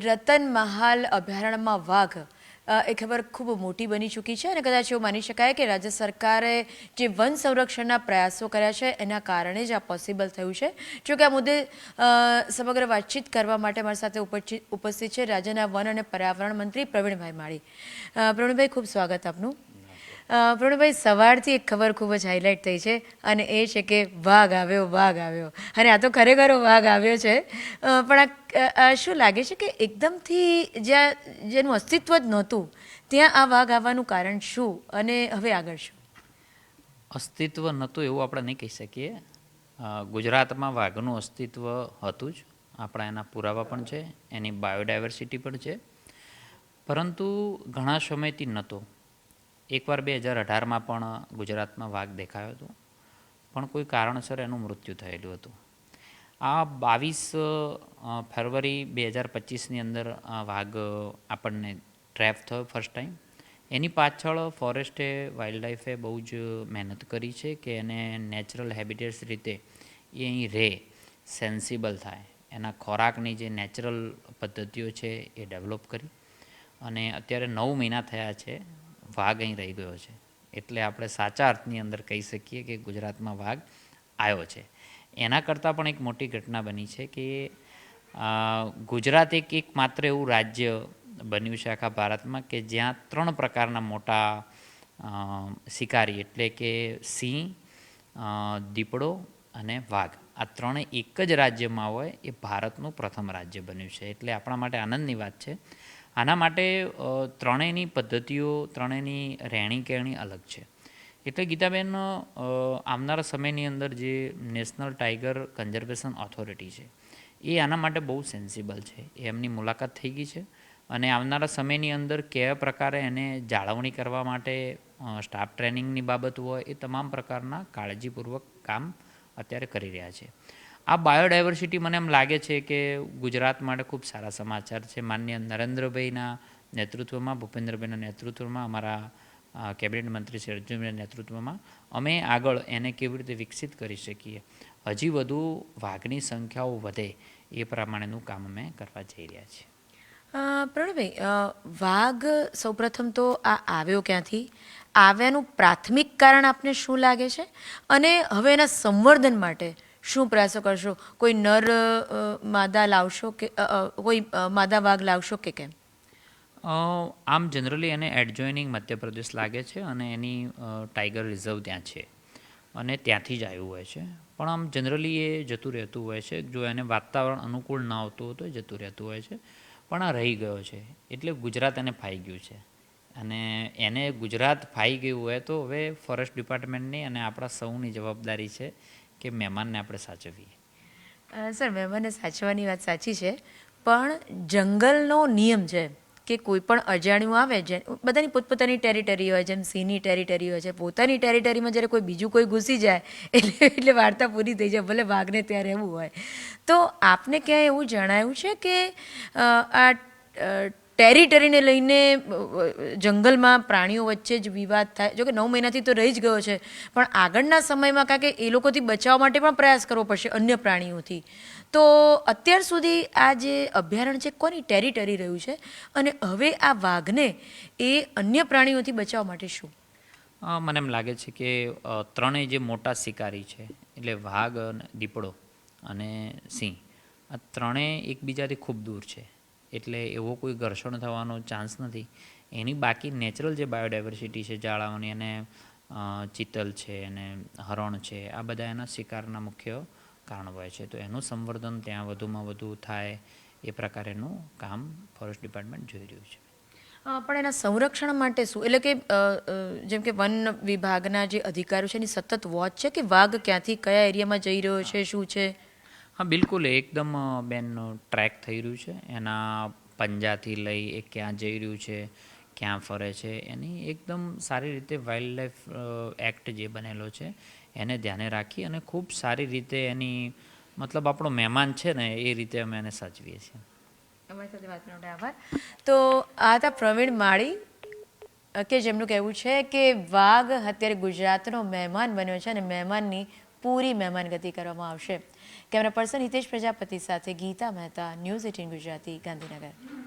રતન મહાલ અભયારણ્યમાં વાઘ એ ખબર ખૂબ મોટી બની ચૂકી છે અને કદાચ એવું માની શકાય કે રાજ્ય સરકારે જે વન સંરક્ષણના પ્રયાસો કર્યા છે એના કારણે જ આ પોસિબલ થયું છે. જોકે આ મુદ્દે સમગ્ર વાતચીત કરવા માટે મારી સાથે ઉપસ્થિત છે રાજ્યના વન અને પર્યાવરણ મંત્રી પ્રવીણભાઈ માળી. પ્રવીણભાઈ, ખૂબ સ્વાગત આપનું. પ્રવીણભાઈ, સવારથી એક ખબર ખૂબ જ હાઇલાઇટ થઈ છે અને એ છે કે વાઘ આવ્યો અને આ તો ખરેખર વાઘ આવ્યો છે. પણ આ શું લાગે છે કે એકદમથી જેનું અસ્તિત્વ જ નહોતું ત્યાં આ વાઘ આવવાનું કારણ શું અને હવે આગળ શું? અસ્તિત્વ નહોતું એવું આપણે નહીં કહી શકીએ. ગુજરાતમાં વાઘનું અસ્તિત્વ હતું જ. આપણા એના પુરાવા પણ છે, એની બાયોડાયવર્સિટી પણ છે, પરંતુ ઘણા સમયથી નહોતો. એકવાર 2018માં પણ ગુજરાતમાં વાઘ દેખાયો હતો, પણ કોઈ કારણસર એનું મૃત્યુ થયેલું હતું. આ 22 ફેબ્રુઆરી 2025ની અંદર વાઘ આપણને ટ્રેપ થયો ફર્સ્ટ ટાઈમ. એની પાછળ ફોરેસ્ટે, વાઇલ્ડ લાઈફે બહુ જ મહેનત કરી છે કે એને નેચરલ હેબિટેટ્સ રીતે એ અહીં રહે, સેન્સિબલ થાય, એના ખોરાકની જે નેચરલ પદ્ધતિઓ છે એ ડેવલપ કરી અને અત્યારે 9 મહિના થયા છે વાઘ અહીં રહી ગયો છે. એટલે આપણે સાચા અર્થની અંદર કહી શકીએ કે ગુજરાતમાં વાઘ આવ્યો છે. એના કરતાં પણ એક મોટી ઘટના બની છે કે ગુજરાત એક માત્ર એવું રાજ્ય બન્યું છે આખા ભારતમાં કે જ્યાં 3 પ્રકારના મોટા શિકારી એટલે કે સિંહ, દીપડો અને વાઘ, આ ત્રણે એક જ રાજ્યમાં હોય એ ભારતનું પ્રથમ રાજ્ય બન્યું છે. એટલે આપણા માટે આનંદની વાત છે. આના માટે ત્રણેયની પદ્ધતિઓ, ત્રણેયની રહેણી કહેણી અલગ છે. એટલે ગીતાબેન, આવનારા સમયની અંદર જે નેશનલ ટાઈગર કન્ઝર્વેશન ઓથોરિટી છે એ આના માટે બહુ સેન્સિબલ છે. એ એમની મુલાકાત થઈ ગઈ છે અને આવનારા સમયની અંદર કયા પ્રકારે એને જાળવણી કરવા માટે સ્ટાફ ટ્રેનિંગની બાબત હોય એ તમામ પ્રકારના કાળજીપૂર્વક કામ અત્યારે કરી રહ્યા છે. આ બાયોડાયવર્સિટી મને એમ લાગે છે કે ગુજરાત માટે ખૂબ સારા સમાચાર છે. માનનીય નરેન્દ્રભાઈના નેતૃત્વમાં, ભૂપેન્દ્રભાઈના નેતૃત્વમાં, અમારા કેબિનેટ મંત્રી શ્રી અર્જુનભાઈના નેતૃત્વમાં અમે આગળ એને કેવી રીતે વિકસિત કરી શકીએ, હજી વધુ વાઘની સંખ્યાઓ વધે એ પ્રમાણેનું કામ અમે કરવા જઈ રહ્યા છીએ. પ્રવીણભાઈ, વાઘ સૌપ્રથમ તો આ આવ્યો ક્યાંથી, આવ્યાનું પ્રાથમિક કારણ આપને શું લાગે છે અને હવે એના સંવર્ધન માટે શું પ્રયાસો કરશો? કોઈ નર માદા લાવશો કે કોઈ માદા વાઘ લાવશો કે કેમ? આમ જનરલી એને એડજોઇનિંગ મધ્યપ્રદેશ લાગે છે અને એની ટાઈગર રિઝર્વ ત્યાં છે અને ત્યાંથી જ આવ્યું હોય છે. પણ આમ જનરલી એ જતું રહેતું હોય છે. જો એને વાતાવરણ અનુકૂળ ના આવતું હોય તો એ જતું રહેતું હોય છે. પણ આ રહી ગયો છે એટલે ગુજરાત એને ફાઈ ગયું છે અને એને ગુજરાત ફાઈ ગયું હોય તો હવે ફોરેસ્ટ ડિપાર્ટમેન્ટની અને આપણા સૌની જવાબદારી છે કે મહેમાનને આપણે સાચવીએ. સર, મહેમાનને સાચવવાની વાત સાચી છે, પણ જંગલનો નિયમ છે કે કોઈ પણ અજાણ્યું આવે, જે બધાની પોતપોતાની ટેરિટરી હોય, જેમ સિંહની ટેરિટરી હોય છે, પોતાની ટેરિટરીમાં જ્યારે કોઈ બીજું કોઈ ઘૂસી જાય એટલે વાર્તા પૂરી થઈ જાય, ભલે વાઘને ત્યાં રહેવું હોય. તો આપને ક્યાંય એવું જણાયું છે કે આ ટેરિટરીને લઈને જંગલમાં પ્રાણીઓ વચ્ચે જ વિવાદ થાય? જોકે 9 મહિનાથી તો રહી જ ગયો છે, પણ આગળના સમયમાં કારણ કે એ લોકોથી બચાવવા માટે પણ પ્રયાસ કરવો પડશે અન્ય પ્રાણીઓથી. તો અત્યાર સુધી આ જે અભયારણ્ય છે કોની ટેરિટરી રહ્યું છે અને હવે આ વાઘને એ અન્ય પ્રાણીઓથી બચાવવા માટે શું? મને એમ લાગે છે કે ત્રણેય જે મોટા શિકારી છે એટલે વાઘ, દીપડો અને સિંહ, આ ત્રણેય એકબીજાથી ખૂબ દૂર છે. એટલે એવો કોઈ ઘર્ષણ થવાનો ચાન્સ નથી. એની બાકી નેચરલ જે બાયોડાયવર્સિટી છે જાળવવાની, અને ચિત્તલ છે અને હરણ છે, આ બધા એના શિકારના મુખ્ય કારણ હોય છે. તો એનું સંવર્ધન ત્યાં વધુમાં વધુ થાય એ પ્રકારેનું કામ ફોરેસ્ટ ડિપાર્ટમેન્ટ જોઈ રહ્યું છે. પણ એના સંરક્ષણ માટે શું, એટલે કે જેમ કે વન વિભાગના જે અધિકારીઓ છે એની સતત વોચ છે કે વાઘ ક્યાંથી કયા એરિયામાં જઈ રહ્યો છે, શું છે? હા, બિલકુલ એકદમ બેન ટ્રેક થઈ રહ્યું છે. એના પંજાથી લઈ એ ક્યાં જઈ રહ્યું છે, ક્યાં ફરે છે, એની એકદમ સારી રીતે વાઇલ્ડ લાઈફ એક્ટ જે બનેલો છે એને ધ્યાને રાખી અને ખૂબ સારી રીતે એની, મતલબ આપણો મહેમાન છે ને એ રીતે અમે એને સાચવીએ છીએ. અમારી સાથે વાત કરવા માટે આભાર. તો આ હતા પ્રવીણ માળી કે જેમનું કહેવું છે કે વાઘ અત્યારે ગુજરાતનો મહેમાન બન્યો છે અને મહેમાનની પૂરી મહેમાનગતિ કરવામાં આવશે. કેમેરા પર્સન હિતેશ પ્રજાપતિ સાથે ગીતા મહેતા, ન્યૂઝ 18 ગુજરાતી, ગાંધીનગર.